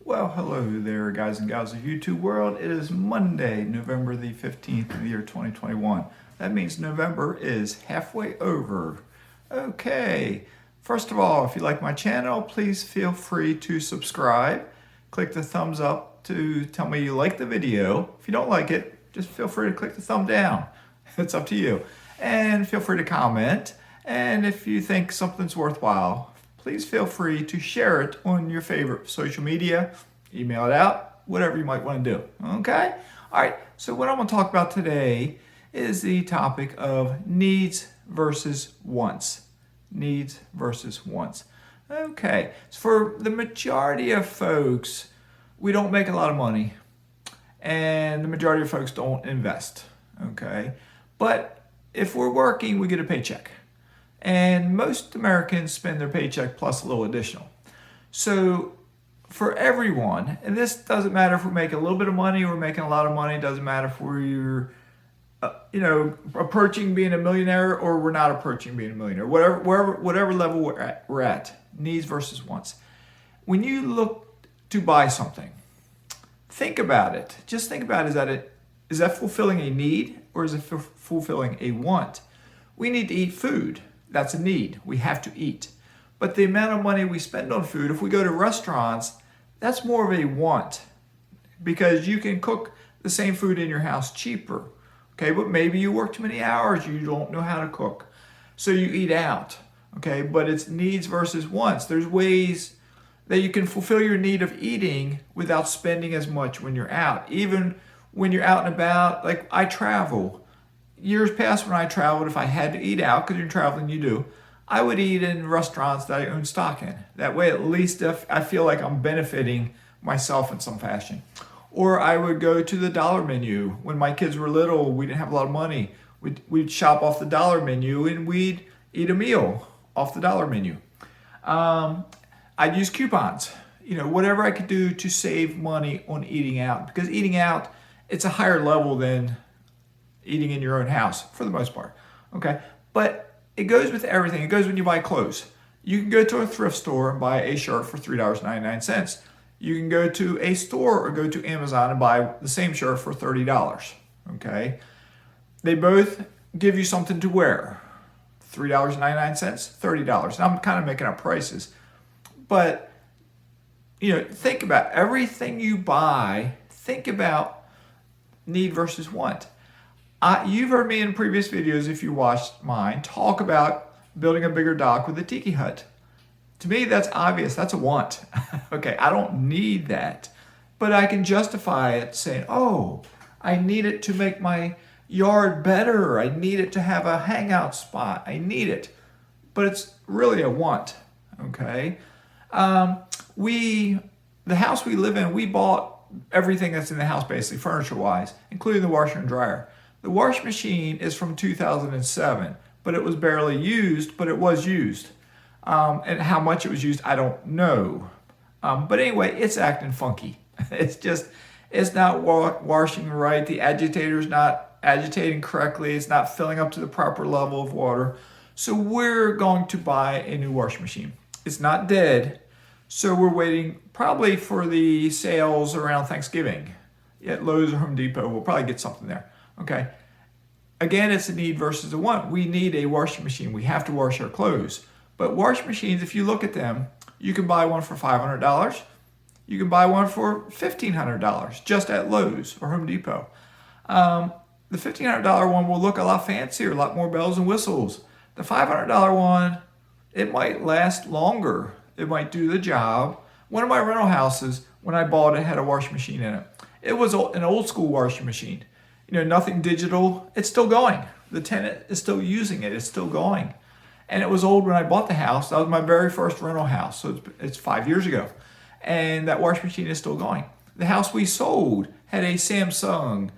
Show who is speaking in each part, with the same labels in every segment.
Speaker 1: Well, hello there, guys and gals of YouTube world. It is Monday, November the 15th of the year 2021. That means November is halfway over. Okay, first of all, if you like my channel, please feel free to subscribe. Click the thumbs up to tell me you like the video. If you don't like it, just feel free to click the thumb down. It's up to you. And feel free to comment. And if you think something's worthwhile, please feel free to share it on your favorite social media, email it out, whatever you might want to do, okay? All right, so what I'm going to talk about today is the topic of needs versus wants. Needs versus wants. Okay, so for the majority of folks, we don't make a lot of money, and the majority of folks don't invest, okay? But if we're working, we get a paycheck. And most Americans spend their paycheck plus a little additional. So for everyone, and this doesn't matter if we're making a little bit of money or we're making a lot of money, it doesn't matter if we're approaching being a millionaire or we're not approaching being a millionaire, whatever level we're at, needs versus wants. When you look to buy something, think about it. Just think about is that fulfilling a need or is it fulfilling a want? We need to eat food. That's a need. We have to eat. But the amount of money we spend on food, if we go to restaurants, that's more of a want because you can cook the same food in your house cheaper. Okay, but maybe you work too many hours, you don't know how to cook. So you eat out. Okay, but it's needs versus wants. There's ways that you can fulfill your need of eating without spending as much when you're out. Even when you're out and about, like I travel. Years past when I traveled, if I had to eat out, because you're traveling, you do, I would eat in restaurants that I own stock in. That way, at least if I feel like I'm benefiting myself in some fashion. Or I would go to the dollar menu. When my kids were little, we didn't have a lot of money. We'd shop off the dollar menu and we'd eat a meal off the dollar menu. I'd use coupons. Whatever I could do to save money on eating out. Because eating out, it's a higher level than eating in your own house for the most part, okay? But it goes with everything. It goes when you buy clothes. You can go to a thrift store and buy a shirt for $3.99. You can go to a store or go to Amazon and buy the same shirt for $30, okay? They both give you something to wear. $3.99, $30. Now I'm kind of making up prices, but think about everything you buy. Think about need versus want. You've heard me in previous videos, if you watched mine, talk about building a bigger dock with a tiki hut. To me, that's obvious. That's a want. Okay, I don't need that. But I can justify it saying, oh, I need it to make my yard better. I need it to have a hangout spot. I need it. But it's really a want, okay? The house we live in, we bought everything that's in the house, basically, furniture-wise, including the washer and dryer. The washing machine is from 2007, but it was barely used, but it was used. And how much it was used, I don't know. But anyway, it's acting funky. It's not washing right. The agitator's not agitating correctly. It's not filling up to the proper level of water. So we're going to buy a new washing machine. It's not dead. So we're waiting probably for the sales around Thanksgiving at Lowe's or Home Depot. We'll probably get something there. Okay. Again, it's a need versus a want. We need a washing machine. We have to wash our clothes. But washing machines, if you look at them, you can buy one for $500. You can buy one for $1,500 just at Lowe's or Home Depot. The $1,500 one will look a lot fancier, a lot more bells and whistles. The $500 one, it might last longer. It might do the job. One of my rental houses, when I bought it, had a washing machine in it. It was an old school washing machine. Nothing digital. It's still going. The tenant is still using it. It's still going. And it was old when I bought the house. That was my very first rental house. So it's 5 years ago. And that washing machine is still going. The house we sold had a Samsung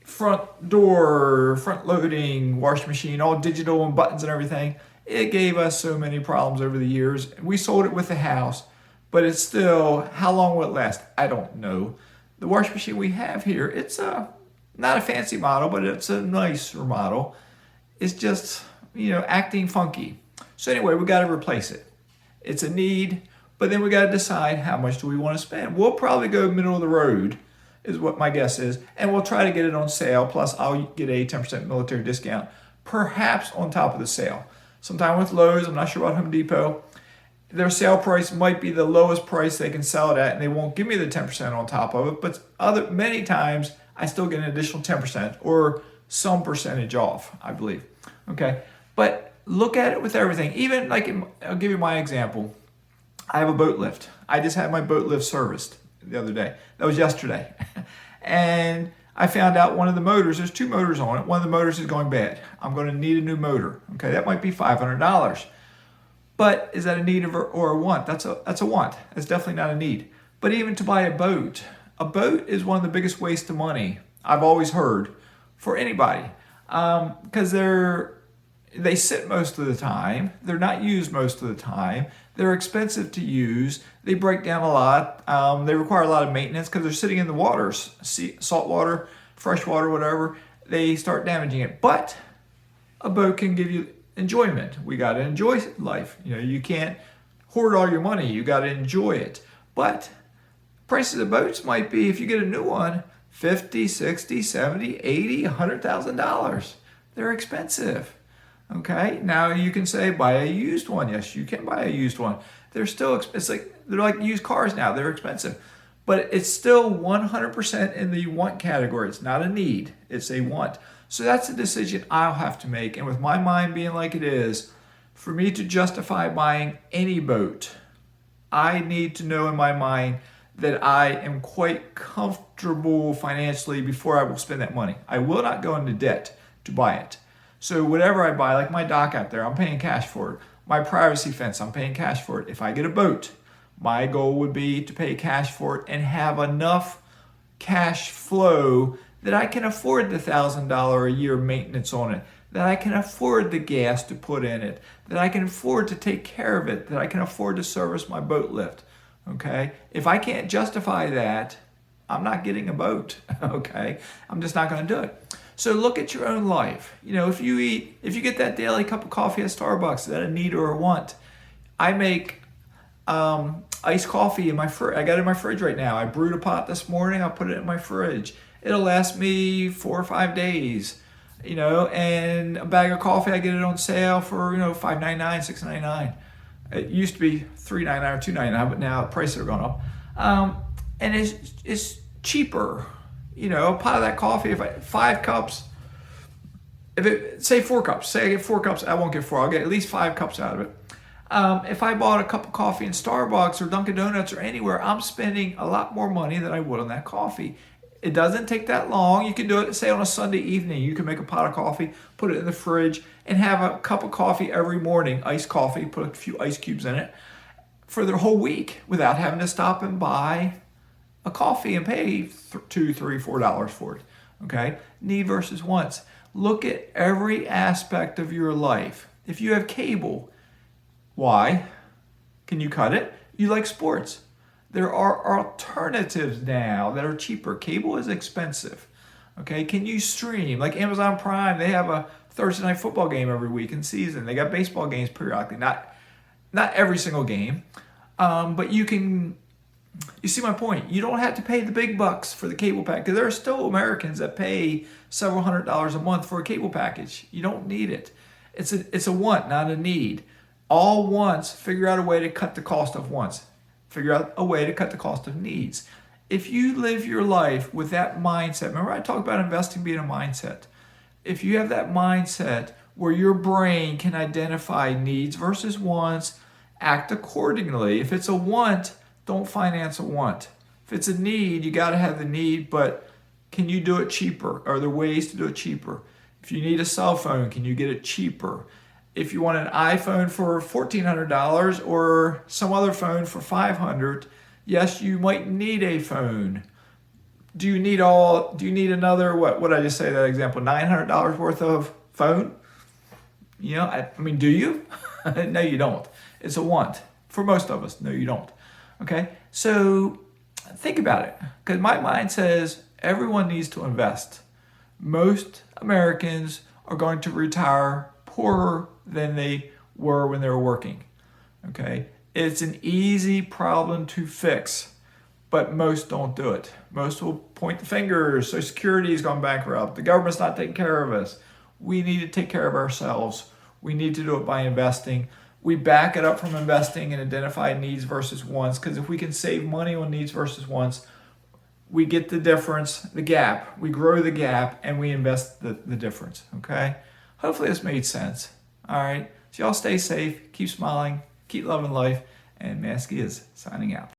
Speaker 1: front door, front loading washing machine, all digital and buttons and everything. It gave us so many problems over the years. We sold it with the house, but it's still, how long will it last? I don't know. The washing machine we have here, it's not a fancy model, but it's a nicer model. It's just, acting funky. So anyway, we got to replace it. It's a need, But then we got to decide how much do we want to spend. We'll probably go middle of the road, is what my guess is, and we'll try to get it on sale. Plus, I'll get a 10% military discount, perhaps on top of the sale. Sometime with Lowe's, I'm not sure about Home Depot. Their sale price might be the lowest price they can sell it at, and they won't give me the 10% on top of it. But many times, I still get an additional 10% or some percentage off, I believe. Okay, but look at it with everything. Even like, I'll give you my example. I have a boat lift. I just had my boat lift serviced the other day. That was yesterday. And I found out one of the motors, there's 2 motors on it. One of the motors is going bad. I'm going to need a new motor. Okay, that might be $500. But is that a need or a want? That's a want. That's definitely not a need. But even to buy a boat is one of the biggest wastes of money I've always heard for anybody. Because they sit most of the time. They're not used most of the time. They're expensive to use. They break down a lot. They require a lot of maintenance because they're sitting in the waters, salt water, fresh water, whatever. They start damaging it. But a boat can give you enjoyment. We got to enjoy life. You can't hoard all your money. You got to enjoy it. But prices of boats might be, if you get a new one, $50, $60, $70, $80, $100,000. They're expensive. Okay, now you can say buy a used one. Yes, you can buy a used one. They're still, they're like used cars now. They're expensive, but it's still 100% in the want category. It's not a need. It's a want. So that's a decision I'll have to make. And with my mind being like it is, for me to justify buying any boat, I need to know in my mind that I am quite comfortable financially before I will spend that money. I will not go into debt to buy it. So whatever I buy, like my dock out there, I'm paying cash for it. My privacy fence, I'm paying cash for it. If I get a boat, my goal would be to pay cash for it and have enough cash flow that I can afford the $1,000 a year maintenance on it, that I can afford the gas to put in it, that I can afford to take care of it, that I can afford to service my boat lift. Okay? If I can't justify that, I'm not getting a boat. Okay? I'm just not going to do it. So look at your own life. If you get that daily cup of coffee at Starbucks, is that a need or a want? I make iced coffee in my fridge. I got it in my fridge right now. I brewed a pot this morning. I'll put it in my fridge. It'll last me 4 or 5 days. And a bag of coffee, I get it on sale for $5.99, $6.99. It used to be $3.99 or $2.99, but now prices are going up. And it's cheaper. A pot of that coffee, if 5 cups, say 4 cups, say I get 4 cups, I won't get 4, I'll get at least 5 cups out of it. If I bought a cup of coffee in Starbucks or Dunkin' Donuts or anywhere, I'm spending a lot more money than I would on that coffee. It doesn't take that long. You can do it, say on a Sunday evening, you can make a pot of coffee, put it in the fridge, and have a cup of coffee every morning, iced coffee, put a few ice cubes in it, for the whole week without having to stop and buy a coffee and pay $2, $3, $4 for it. Okay? Need versus wants. Look at every aspect of your life. If you have cable, why? Can you cut it? You like sports. There are alternatives now that are cheaper. Cable is expensive. Okay? Can you stream? Like Amazon Prime, they have a Thursday night football game every week in season. They got baseball games periodically. Not every single game. But you see my point. You don't have to pay the big bucks for the cable package, because there are still Americans that pay several $100s a month for a cable package. You don't need it. It's a want, not a need. All wants, figure out a way to cut the cost of wants. Figure out a way to cut the cost of needs. If you live your life with that mindset, remember I talked about investing being a mindset. If you have that mindset where your brain can identify needs versus wants, act accordingly. If it's a want, don't finance a want. If it's a need, you got to have the need, but can you do it cheaper? Are there ways to do it cheaper? If you need a cell phone, can you get it cheaper? If you want an iPhone for $1,400 or some other phone for $500, yes, you might need a phone. Do you need another, what did I just say that example, $900 worth of phone? I mean, do you? No, you don't. It's a want. For most of us, no, you don't. Okay, so think about it, because my mind says everyone needs to invest. Most Americans are going to retire poorer than they were when they were working. Okay, It's an easy problem to fix, but most don't do it. Most will point the fingers. Social Security has gone bankrupt. The government's not taking care of us. We need to take care of ourselves. We need to do it by investing. We back it up from investing and identify needs versus wants, because if we can save money on needs versus wants, we get the difference, the gap. We grow the gap and we invest the difference, okay? Hopefully this made sense. All right, so y'all stay safe, keep smiling, keep loving life, and Mazske is signing out.